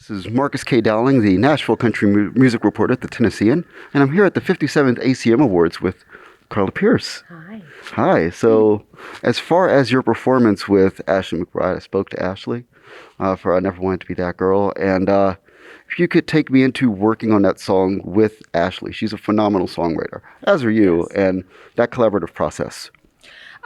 This is Marcus K. Dowling, the Nashville country music reporter at the Tennessean, and I'm here at the 57th ACM Awards with Carly Pearce. Hi. Hi. So, as far as your performance with Ashley McBryde, I spoke to Ashley for I Never Wanted to Be That Girl, and if you could take me into working on that song with Ashley. She's a phenomenal songwriter, as are you, Yes. and that collaborative process.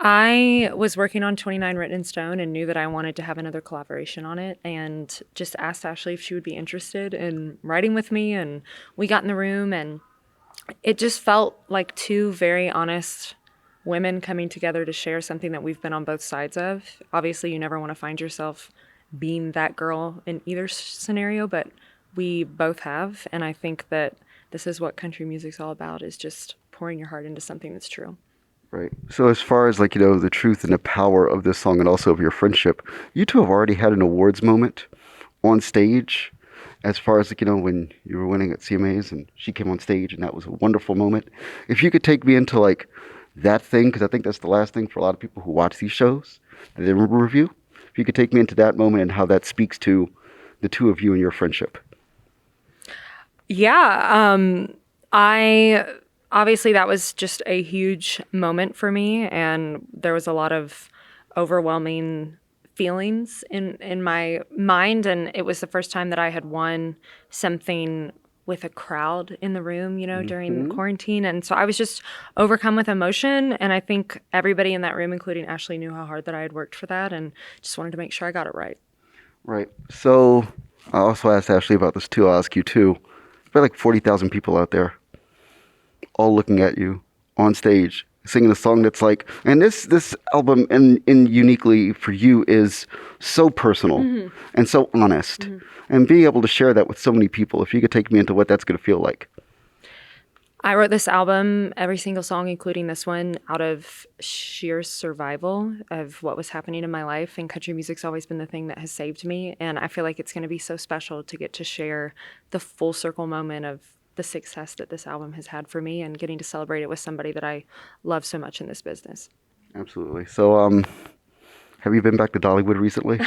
I was working on 29 Written in Stone and knew that I wanted to have another collaboration on it, and just asked Ashley if she would be interested in writing with me. And we got in the room, and it just felt like two very honest women coming together to share something that we've been on both sides of. Obviously, you never want to find yourself being that girl in either scenario, but we both have. And I think that this is what country music's all about, is just pouring your heart into something that's true. Right. So as far as the truth and the power of this song and also of your friendship, you two have already had an awards moment on stage as far as when you were winning at CMAs and she came on stage and that was a wonderful moment. If you could take me into that thing, because I think that's the last thing for a lot of people who watch these shows that they remember review. If you could take me into that moment and how that speaks to the two of you and your friendship. Yeah. Obviously, that was just a huge moment for me, and there was a lot of overwhelming feelings in my mind, and it was the first time that I had won something with a crowd in the room, during quarantine, and so I was just overcome with emotion, and I think everybody in that room, including Ashley, knew how hard that I had worked for that, and just wanted to make sure I got it right. Right. So I also asked Ashley about this too. I'll ask you too. There's about 40,000 people out there all looking at you on stage, singing a song that's and this album and uniquely for you is so personal and so honest. And being able to share that with so many people, if you could take me into what that's going to feel like. I wrote this album, every single song, including this one, out of sheer survival of what was happening in my life. And country music's always been the thing that has saved me. And I feel like it's going to be so special to get to share the full circle moment of the success that this album has had for me and getting to celebrate it with somebody that I love so much in this business. Absolutely. So, have you been back to Dollywood recently?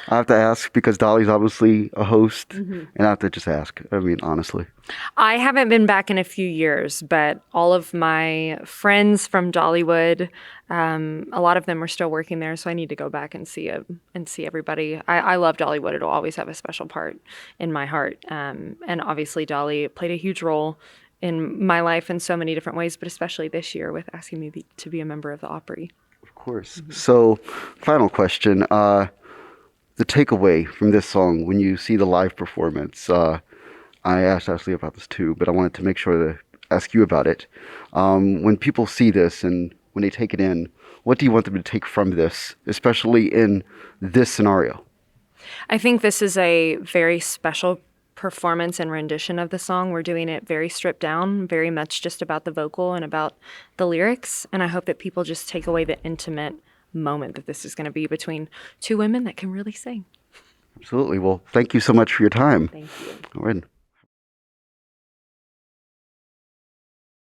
I have to ask because Dolly's obviously a host, and I have to just ask. I mean, honestly. I haven't been back in a few years, but all of my friends from Dollywood, a lot of them are still working there, so I need to go back and see everybody. I love Dollywood. It'll always have a special part in my heart. And obviously Dolly played a huge role in my life in so many different ways, but especially this year with asking me to be a member of the Opry. Of course. So, final question. The takeaway from this song when you see the live performance, I asked Ashley about this too, but I wanted to make sure to ask you about it. When people see this and when they take it in, what do you want them to take from this, especially in this scenario? I think this is a very special performance and rendition of the song. We're doing it very stripped down, very much just about the vocal and about the lyrics. And I hope that people just take away the intimate moment that this is going to be between two women that can really sing. Absolutely. Well, thank you so much for your time. Thank you. All right.